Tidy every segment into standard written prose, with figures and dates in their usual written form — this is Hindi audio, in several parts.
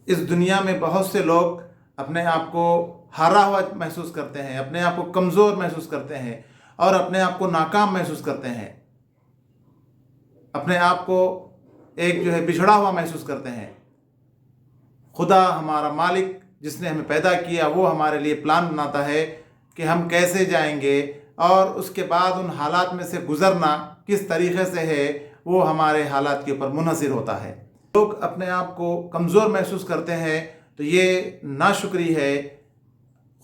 इस दुनिया में बहुत से लोग अपने आप को हारा हुआ महसूस करते हैं, अपने आप को कमज़ोर महसूस करते हैं और अपने आप को नाकाम महसूस करते हैं, अपने आप को एक बिछड़ा हुआ महसूस करते हैं। खुदा हमारा मालिक जिसने हमें पैदा किया वो हमारे लिए प्लान बनाता है कि हम कैसे जाएंगे और उसके बाद उन हालात में से गुज़रना किस तरीक़े से है, वो हमारे हालात के ऊपर मुनहसिर होता है। लोग अपने आप को कमज़ोर महसूस करते हैं तो ये नाशुक्री है,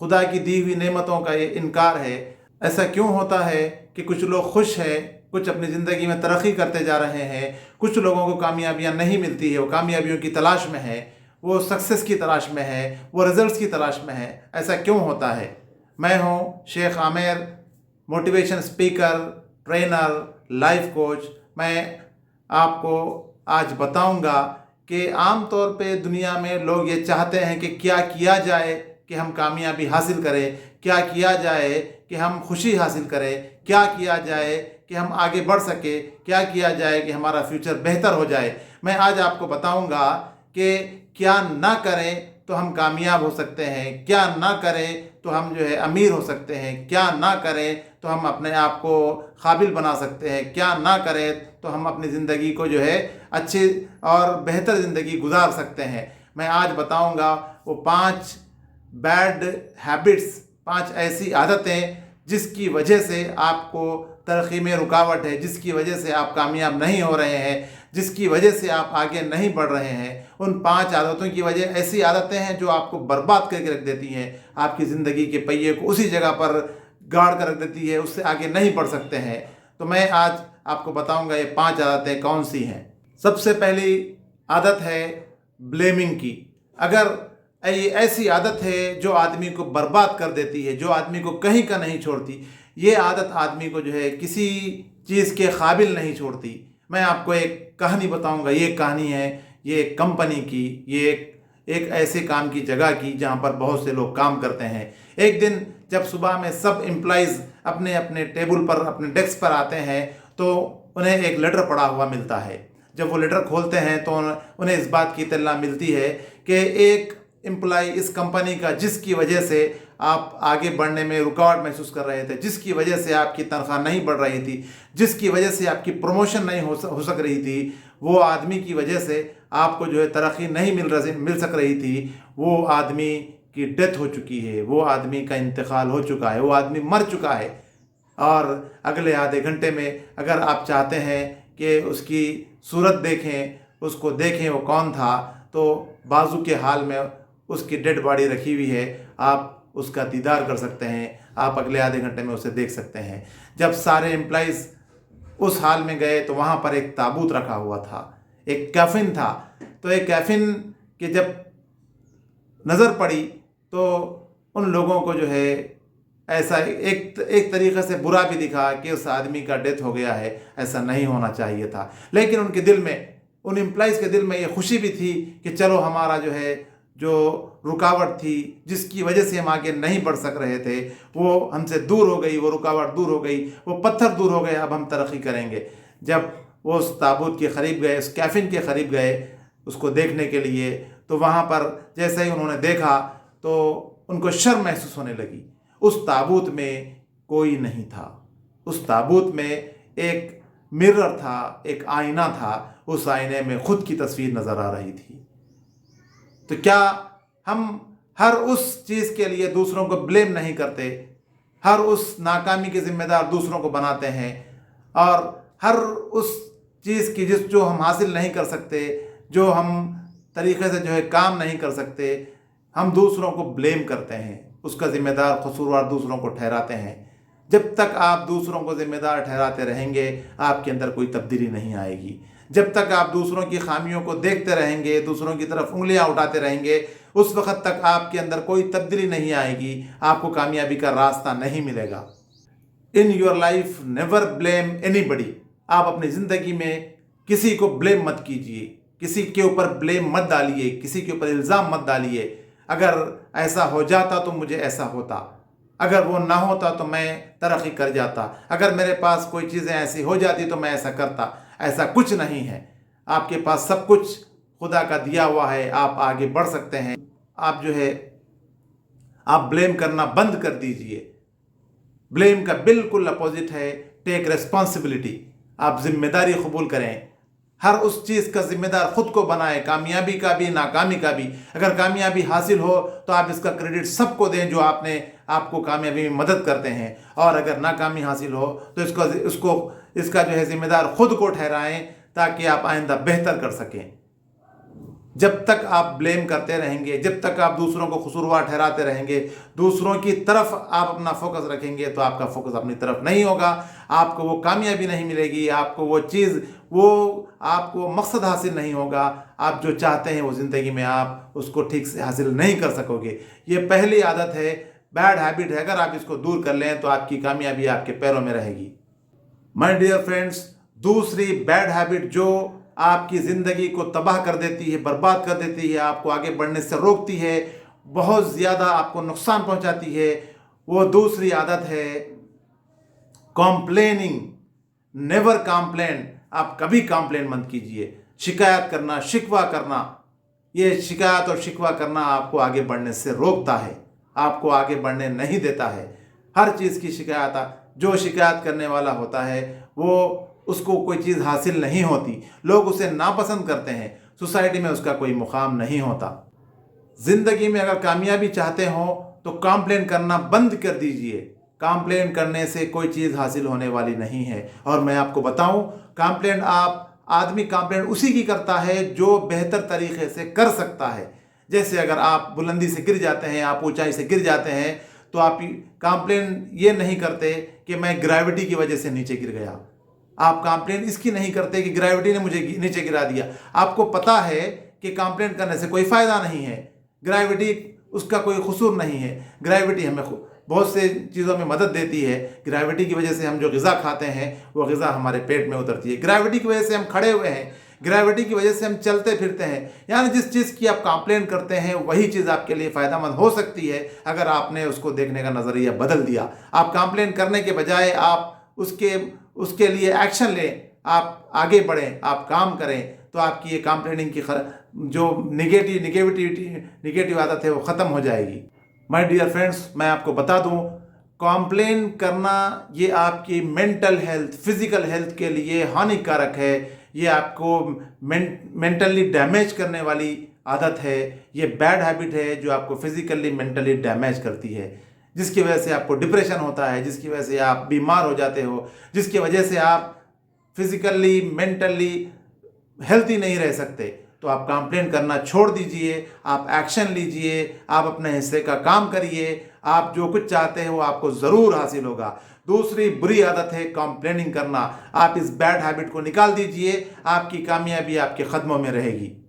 खुदा की दी हुई नेमतों का ये इनकार है। ऐसा क्यों होता है कि कुछ लोग खुश हैं, कुछ अपनी ज़िंदगी में तरक्की करते जा रहे हैं, कुछ लोगों को कामयाबियाँ नहीं मिलती है, वो कामयाबियों की तलाश में है, वो सक्सेस की तलाश में है, वो रिज़ल्ट्स की तलाश में है। ऐसा क्यों होता है? मैं हूँ Sheikh Aamir, motivation speaker, trainer, life coach. मैं आपको आज बताऊंगा कि आम तौर पे दुनिया में लोग ये चाहते हैं कि क्या किया जाए कि हम कामयाबी हासिल करें, क्या किया जाए कि हम खुशी हासिल करें, क्या किया जाए कि हम आगे बढ़ सके, क्या किया जाए कि हमारा फ्यूचर बेहतर हो जाए। मैं आज आपको बताऊंगा कि क्या ना करें तो हम कामयाब हो सकते हैं, क्या ना करें तो हम अमीर हो सकते हैं, क्या ना करें तो हम अपने आप को काबिल बना सकते हैं, क्या ना करें तो हम अपनी ज़िंदगी को अच्छी और बेहतर ज़िंदगी गुजार सकते हैं। मैं आज बताऊंगा वो 5 बैड हैबिट्स, 5 ऐसी आदतें जिसकी वजह से आपको तरक्की में रुकावट है, जिसकी वजह से आप कामयाब नहीं हो रहे हैं, जिसकी वजह से आप आगे नहीं बढ़ रहे हैं। उन 5 आदतों की वजह ऐसी आदतें हैं जो आपको बर्बाद करके रख देती हैं, आपकी ज़िंदगी के पहिए को उसी जगह पर गाड़ कर रख देती है, उससे आगे नहीं बढ़ सकते हैं। तो मैं आज आपको बताऊंगा ये 5 आदतें कौन सी हैं। सबसे पहली आदत है ब्लेमिंग की। अगर ये ऐसी आदत है जो आदमी को बर्बाद कर देती है, जो आदमी को कहीं का नहीं छोड़ती, ये आदत आदमी को किसी चीज़ के काबिल नहीं छोड़ती। मैं आपको एक कहानी बताऊंगा। ये कहानी है ये एक कंपनी की, ये एक ऐसे काम की जगह की जहाँ पर बहुत से लोग काम करते हैं। एक दिन जब सुबह में सब एम्प्लॉइज़ अपने अपने टेबल पर, अपने डेस्क पर आते हैं तो उन्हें एक लेटर पड़ा हुआ मिलता है। जब वो लेटर खोलते हैं तो उन्हें इस बात की इत्तला मिलती है कि एक एम्प्लॉय इस कंपनी का, जिसकी वजह से आप आगे बढ़ने में रुकावट महसूस कर रहे थे, जिसकी वजह से आपकी तनख्वाह नहीं बढ़ रही थी, जिसकी वजह से आपकी प्रमोशन नहीं हो सक रही थी, वो आदमी की वजह से आपको तरक्की नहीं मिल सक रही थी, वो आदमी की डेथ हो चुकी है, वो आदमी का इंतकाल हो चुका है, वो आदमी मर चुका है। और अगले आधे घंटे में अगर आप चाहते हैं कि उसकी सूरत देखें, उसको देखें वो कौन था, तो बाजू के हाल में उसकी डेड बॉडी रखी हुई है, आप उसका दीदार कर सकते हैं, आप अगले आधे घंटे में उसे देख सकते हैं। जब सारे एम्प्लॉइज़ उस हाल में गए तो वहाँ पर एक ताबूत रखा हुआ था, एक कैफिन था। तो एक कैफिन की जब नज़र पड़ी तो उन लोगों को ऐसा एक तरीक़े से बुरा भी दिखा कि उस आदमी का डेथ हो गया है, ऐसा नहीं होना चाहिए था। लेकिन उनके दिल में, उन एम्प्लॉइज़ के दिल में ये खुशी भी थी कि चलो हमारा जो रुकावट थी, जिसकी वजह से हम आगे नहीं बढ़ सक रहे थे, वो हमसे दूर हो गई, वो रुकावट दूर हो गई, वो पत्थर दूर हो गए, अब हम तरक्की करेंगे। जब वो उस ताबूत के करीब गए, उस कैफिन के करीब गए उसको देखने के लिए, तो वहाँ पर जैसे ही उन्होंने देखा तो उनको शर्म महसूस होने लगी। उस ताबूत में कोई नहीं था, उस ताबूत में एक मिरर था, एक आईना था, उस आईने में खुद की तस्वीर नज़र आ रही थी। तो क्या हम हर उस चीज़ के लिए दूसरों को ब्लेम नहीं करते, हर उस नाकामी के ज़िम्मेदार दूसरों को बनाते हैं, और हर उस चीज़ की जो हम हासिल नहीं कर सकते, जो हम तरीक़े से काम नहीं कर सकते, हम दूसरों को ब्लेम करते हैं, उसका ज़िम्मेदार कसूरवार दूसरों को ठहराते हैं। जब तक आप दूसरों को ज़िम्मेदार ठहराते रहेंगे आपके अंदर कोई तब्दीली नहीं आएगी। जब तक आप दूसरों की खामियों को देखते रहेंगे, दूसरों की तरफ उंगलियां उठाते रहेंगे, उस वक़्त तक आपके अंदर कोई तब्दीली नहीं आएगी, आपको कामयाबी का रास्ता नहीं मिलेगा। In your life never blame anybody. आप अपनी ज़िंदगी में किसी को ब्लेम मत कीजिए, किसी के ऊपर ब्लेम मत डालिए, किसी के ऊपर इल्ज़ाम मत डालिए। अगर ऐसा हो जाता तो मुझे ऐसा होता, अगर वो ना होता तो मैं तरक्की कर जाता, अगर मेरे पास कोई चीज़ें ऐसी हो जाती तो मैं ऐसा करता। ऐसा कुछ नहीं है, आपके पास सब कुछ खुदा का दिया हुआ है, आप आगे बढ़ सकते हैं। आप जो है आप ब्लेम करना बंद कर दीजिए। ब्लेम का बिल्कुल अपोजिट है टेक रेस्पॉन्सिबिलिटी। आप जिम्मेदारी कबूल करें, हर उस चीज़ का जिम्मेदार खुद को बनाएं, कामयाबी का भी नाकामी का भी। अगर कामयाबी हासिल हो तो आप इसका क्रेडिट सबको दें जो आपको कामयाबी में मदद करते हैं, और अगर नाकामी हासिल हो तो इसका जो है जिम्मेदार खुद को ठहराएं, ताकि आप आइंदा बेहतर कर सकें। जब तक आप ब्लेम करते रहेंगे, जब तक आप दूसरों को कसूरवार ठहराते रहेंगे, दूसरों की तरफ आप अपना फोकस रखेंगे, तो आपका फोकस अपनी तरफ नहीं होगा, आपको वो कामयाबी नहीं मिलेगी, आपको मकसद हासिल नहीं होगा। आप जो चाहते हैं वो ज़िंदगी में आप उसको ठीक से हासिल नहीं कर सकोगे। ये पहली आदत है, बैड हैबिट है, अगर आप इसको दूर कर लें तो आपकी कामयाबी आपके पैरों में रहेगी। माय डियर फ्रेंड्स, दूसरी बैड हैबिट जो आपकी ज़िंदगी को तबाह कर देती है, बर्बाद कर देती है, आपको आगे बढ़ने से रोकती है, बहुत ज़्यादा आपको नुकसान पहुंचाती है, वो दूसरी आदत है कॉम्प्लेनिंग। Never complain. आप कभी कॉम्प्लेन मत कीजिए। शिकायत करना, शिकवा करना, ये शिकायत और शिकवा करना आपको आगे बढ़ने से रोकता है, आपको आगे बढ़ने नहीं देता है। हर चीज़ की शिकायत, जो शिकायत करने वाला होता है वो उसको कोई चीज़ हासिल नहीं होती, लोग उसे नापसंद करते हैं, सोसाइटी में उसका कोई मुकाम नहीं होता। ज़िंदगी में अगर कामयाबी चाहते हो तो कॉम्प्लेन करना बंद कर दीजिए। कॉम्प्लेन करने से कोई चीज़ हासिल होने वाली नहीं है। और मैं आपको बताऊं, आदमी कॉम्प्लेन उसी की करता है जो बेहतर तरीके से कर सकता है। जैसे अगर आप बुलंदी से गिर जाते हैं, आप ऊंचाई से गिर जाते हैं, तो आप कॉम्प्लेन ये नहीं करते कि मैं ग्रेविटी की वजह से नीचे गिर गया। आप कंप्लेन इसकी नहीं करते कि ग्रेविटी ने मुझे नीचे गिरा दिया। आपको पता है कि कंप्लेन करने से कोई फ़ायदा नहीं है, ग्रेविटी उसका कोई कसूर नहीं है। ग्रेविटी हमें बहुत से चीज़ों में मदद देती है। ग्रेविटी की वजह से हम जो ग़िज़ा खाते हैं वो ग़िज़ा हमारे पेट में उतरती है। ग्रेविटी की वजह से हम खड़े हुए हैं, ग्रेविटी की वजह से हम चलते फिरते हैं। यानी जिस चीज़ की आप कंप्लेन करते हैं वही चीज़ आपके लिए फ़ायदेमंद हो सकती है अगर आपने उसको देखने का नज़रिया बदल दिया। आप कंप्लेन करने के बजाय आप उसके लिए एक्शन लें, आप आगे बढ़ें, आप काम करें, तो आपकी ये कंप्लेनिंग की जो निगेटिव आदत है वो ख़त्म हो जाएगी। माय डियर फ्रेंड्स, मैं आपको बता दूं, कंप्लेन करना ये आपकी मेंटल हेल्थ, फिज़िकल हेल्थ के लिए हानिकारक है। ये आपको मेंटली डैमेज करने वाली आदत है। ये बैड हैबिट है जो आपको फिज़िकली मेंटली डैमेज करती है, जिसकी वजह से आपको डिप्रेशन होता है, जिसकी वजह से आप बीमार हो जाते हो, जिसकी वजह से आप फिज़िकली मेंटली हेल्थी नहीं रह सकते। तो आप कंप्लेन करना छोड़ दीजिए, आप एक्शन लीजिए, आप अपने हिस्से का काम करिए। आप जो कुछ चाहते हैं वो आपको ज़रूर हासिल होगा। दूसरी बुरी आदत है कंप्लेनिंग करना। आप इस बैड हैबिट को निकाल दीजिए, आपकी कामयाबी आपके कदमों में रहेगी।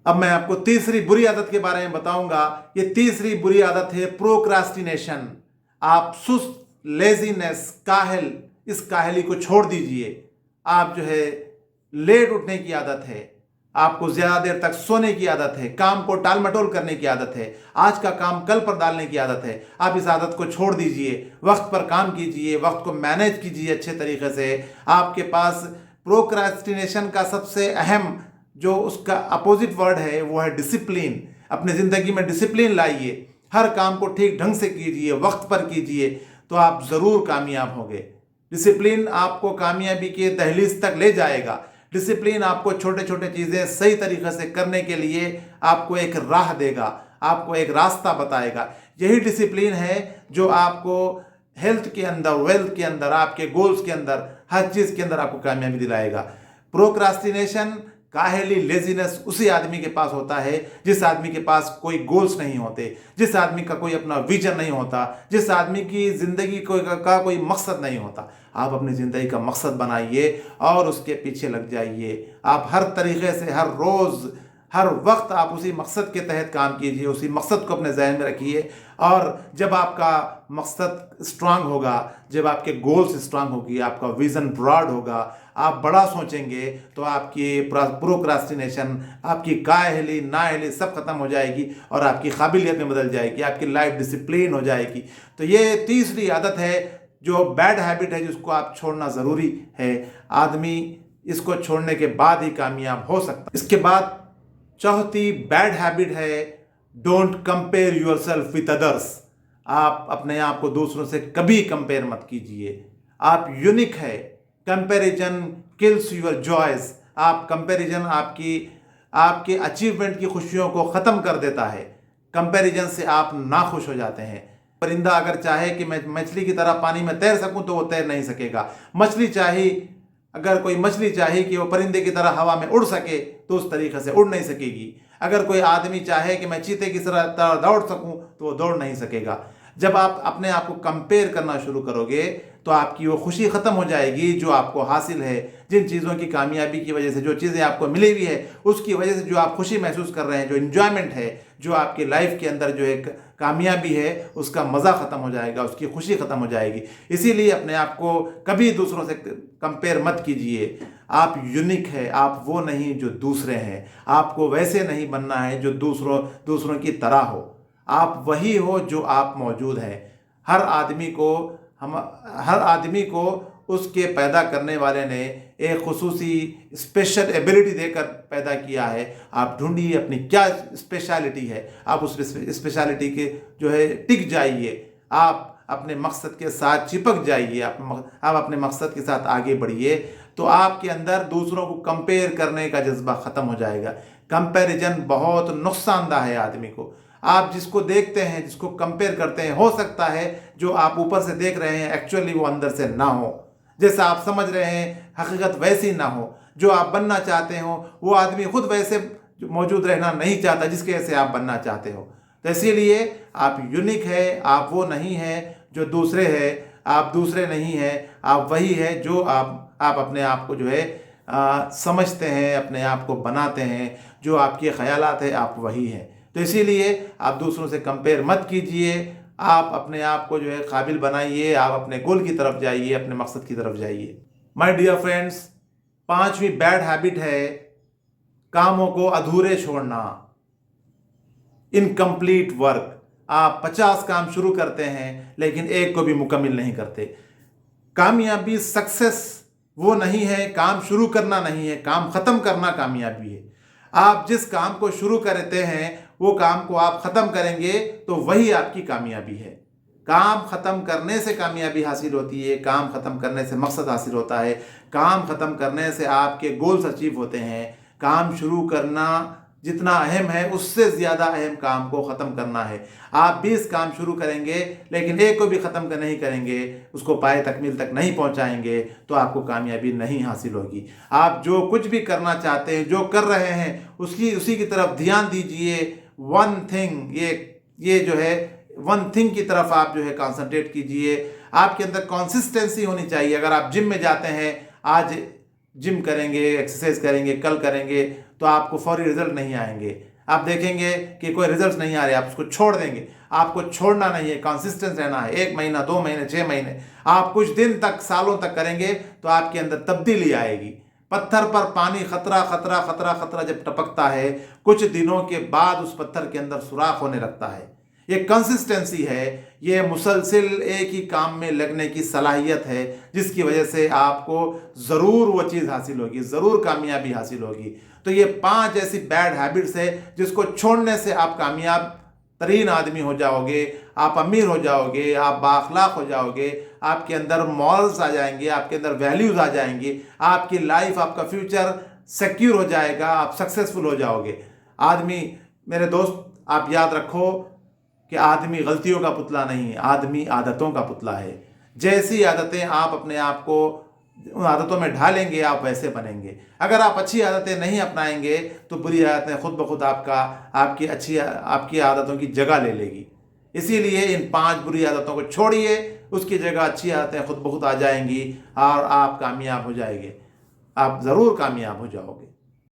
अब मैं आपको तीसरी बुरी आदत के बारे में बताऊंगा। ये तीसरी बुरी आदत है प्रोक्रास्टिनेशन। आप सुस्त, लेजीनेस, काहल, इस काहली को छोड़ दीजिए। आप जो है लेट उठने की आदत है, आपको ज़्यादा देर तक सोने की आदत है, काम को टाल मटोल करने की आदत है, आज का काम कल पर डालने की आदत है। आप इस आदत को छोड़ दीजिए, वक्त पर काम कीजिए, वक्त को मैनेज कीजिए अच्छे तरीके से। आपके पास प्रोक्रास्टिनेशन का सबसे अहम जो उसका अपोजिट वर्ड है वो है डिसिप्लिन। अपने ज़िंदगी में डिसिप्लिन लाइए, हर काम को ठीक ढंग से कीजिए, वक्त पर कीजिए, तो आप ज़रूर कामयाब होंगे। डिसिप्लिन आपको कामयाबी के दहलीज तक ले जाएगा। डिसिप्लिन आपको छोटे छोटे चीज़ें सही तरीके से करने के लिए आपको एक राह देगा, आपको एक रास्ता बताएगा। यही डिसिप्लिन है जो आपको हेल्थ के अंदर, वेल्थ के अंदर, आपके गोल्स के अंदर, हर चीज़ के अंदर आपको कामयाबी दिलाएगा। प्रोक्रास्टिनेशन, काहली, लेजीनेस उसी आदमी के पास होता है जिस आदमी के पास कोई गोल्स नहीं होते, जिस आदमी का कोई अपना विजन नहीं होता, जिस आदमी की ज़िंदगी का कोई मकसद नहीं होता। आप अपनी ज़िंदगी का मकसद बनाइए और उसके पीछे लग जाइए। आप हर तरीके से, हर रोज़, हर वक्त आप उसी मकसद के तहत काम कीजिए, उसी मकसद को अपने जहन में रखिए। और जब आपका मकसद स्ट्रांग होगा, जब आपके गोल्स स्ट्रांग होगी, आपका विज़न ब्रॉड होगा, आप बड़ा सोचेंगे, तो आपकी प्रोक्रास्टिनेशन, आपकी काहली, नाअहली सब खत्म हो जाएगी और आपकी काबिलियत में बदल जाएगी, आपकी लाइफ डिसिप्लिन हो जाएगी। तो ये तीसरी आदत है जो बैड हैबिट है, जिसको आप छोड़ना ज़रूरी है। आदमी इसको छोड़ने के बाद ही कामयाब हो सकता है। इसके बाद चौथी बैड हैबिट है, don't compare yourself with others. आप अपने आप को दूसरों से कभी कंपेयर मत कीजिए। आप यूनिक है। Comparison kills your joys. आप कंपैरिजन आपके अचीवमेंट की खुशियों को ख़त्म कर देता है। कंपैरिजन से आप नाखुश हो जाते हैं। परिंदा अगर चाहे कि मैं मछली की तरह पानी में तैर सकूं तो वो तैर नहीं सकेगा। अगर कोई मछली चाहे कि वो परिंदे की तरह हवा में उड़ सके तो उस तरीके से उड़ नहीं सकेगी। अगर कोई आदमी चाहे कि मैं चीते की तरह दौड़ सकूं तो वो दौड़ नहीं सकेगा। जब आप अपने आप को कंपेयर करना शुरू करोगे तो आपकी वो खुशी ख़त्म हो जाएगी जो आपको हासिल है। जिन चीज़ों की कामयाबी की वजह से, जो चीज़ें आपको मिली हुई है उसकी वजह से जो आप खुशी महसूस कर रहे हैं, जो इन्जॉयमेंट है, जो आपकी लाइफ के अंदर जो एक कामयाबी है, उसका मज़ा ख़त्म हो जाएगा, उसकी खुशी ख़त्म हो जाएगी। इसीलिए अपने आप को कभी दूसरों से कंपेयर मत कीजिए। आप यूनिक है, आप वो नहीं जो दूसरे हैं। आपको वैसे नहीं बनना है जो दूसरों की तरह हो। आप वही हो जो आप मौजूद हैं। हर आदमी को उसके पैदा करने वाले ने एक खुसूसी स्पेशल एबिलिटी देकर पैदा किया है। आप ढूंढिए अपनी क्या स्पेशलिटी है, आप उस स्पेशलिटी के जो है टिक जाइए। आप अपने मकसद के साथ चिपक जाइए। आप अपने मकसद के साथ आगे बढ़िए तो आपके अंदर दूसरों को कंपेयर करने का जज्बा ख़त्म हो जाएगा। कंपैरिजन बहुत नुकसानदायक है आदमी को। आप जिसको देखते हैं, जिसको कंपेयर करते हैं, हो सकता है जो आप ऊपर से देख रहे हैं एक्चुअली वो अंदर से ना हो। जैसा आप समझ रहे हैं हकीकत वैसी ना हो। जो आप बनना चाहते हो वो आदमी खुद वैसे मौजूद रहना नहीं चाहता जिसके जैसे आप बनना चाहते हो। तो इसीलिए आप यूनिक है, आप वो नहीं है जो दूसरे है। आप दूसरे नहीं है, आप वही है जो आप अपने आप को जो है समझते हैं, अपने आप को बनाते हैं। जो आपके ख्यालात है आप वही हैं। तो इसीलिए आप दूसरों से कंपेयर मत कीजिए। आप अपने आप को जो है काबिल बनाइए। आप अपने गोल की तरफ जाइए, अपने मकसद की तरफ जाइए। माय डियर फ्रेंड्स, पांचवी बैड हैबिट है कामों को अधूरे छोड़ना, इनकम्प्लीट वर्क। आप 50 काम शुरू करते हैं लेकिन एक को भी मुकम्मल नहीं करते। कामयाबी, सक्सेस वो नहीं है काम शुरू करना नहीं है, काम ख़त्म करना कामयाबी है। आप जिस काम को शुरू करते हैं वो काम को आप ख़त्म करेंगे तो वही आपकी कामयाबी है। काम ख़त्म करने से कामयाबी हासिल होती है। काम ख़त्म करने से मकसद हासिल होता है। काम ख़त्म करने से आपके गोल्स अचीव होते हैं। काम शुरू करना जितना अहम है उससे ज़्यादा अहम काम को ख़त्म करना है। आप 20 काम शुरू करेंगे लेकिन एक को भी ख़त्म नहीं करेंगे, उसको पाए तकमील तक नहीं पहुंचाएंगे तो आपको कामयाबी नहीं हासिल होगी। आप जो कुछ भी करना चाहते हैं, जो कर रहे हैं, उसी की तरफ ध्यान दीजिए। वन थिंग, ये जो है वन थिंग की तरफ आप जो है कॉन्सेंट्रेट कीजिए। आपके अंदर कंसिस्टेंसी होनी चाहिए। अगर आप जिम में जाते हैं, आज जिम करेंगे, एक्सरसाइज करेंगे, कल करेंगे तो आपको फौरी रिजल्ट नहीं आएंगे। आप देखेंगे कि कोई रिजल्ट नहीं आ रहे, आप उसको छोड़ देंगे। आपको छोड़ना नहीं है, कंसिस्टेंट रहना है। 1 महीना, 2 महीने, 6 महीने, आप कुछ दिन तक, सालों तक करेंगे तो आपके अंदर तब्दीली आएगी। पत्थर पर पानी खतरा खतरा खतरा खतरा जब टपकता है, कुछ दिनों के बाद उस पत्थर के अंदर सुराख होने लगता है। ये कंसिस्टेंसी है, ये मुसलसिल एक ही काम में लगने की सलाहियत है जिसकी वजह से आपको ज़रूर वो चीज़ हासिल होगी, ज़रूर कामयाबी हासिल होगी। तो ये 5 ऐसी बैड हैबिट्स है जिसको छोड़ने से आप कामयाब तरीन आदमी हो जाओगे, आप अमीर हो जाओगे, आप बाअखलाक हो जाओगे, आपके अंदर मॉरल्स आ जाएंगे, आपके अंदर वैल्यूज़ आ जाएंगी, आपकी लाइफ, आपका फ्यूचर सिक्योर हो जाएगा, आप सक्सेसफुल हो जाओगे। मेरे दोस्त, आप याद रखो कि आदमी गलतियों का पुतला नहीं है, आदमी आदतों का पुतला है। जैसी आदतें आप अपने आप को उन आदतों में ढालेंगे आप वैसे बनेंगे। अगर आप अच्छी आदतें नहीं अपनाएंगे तो बुरी आदतें खुद ब खुद आपकी आदतों की जगह ले लेगी। इसीलिए इन 5 बुरी आदतों को छोड़िए, उसकी जगह अच्छी आदतें खुद ब खुद आ जाएंगी और आप कामयाब हो जाएंगे। आप ज़रूर कामयाब हो जाओगे।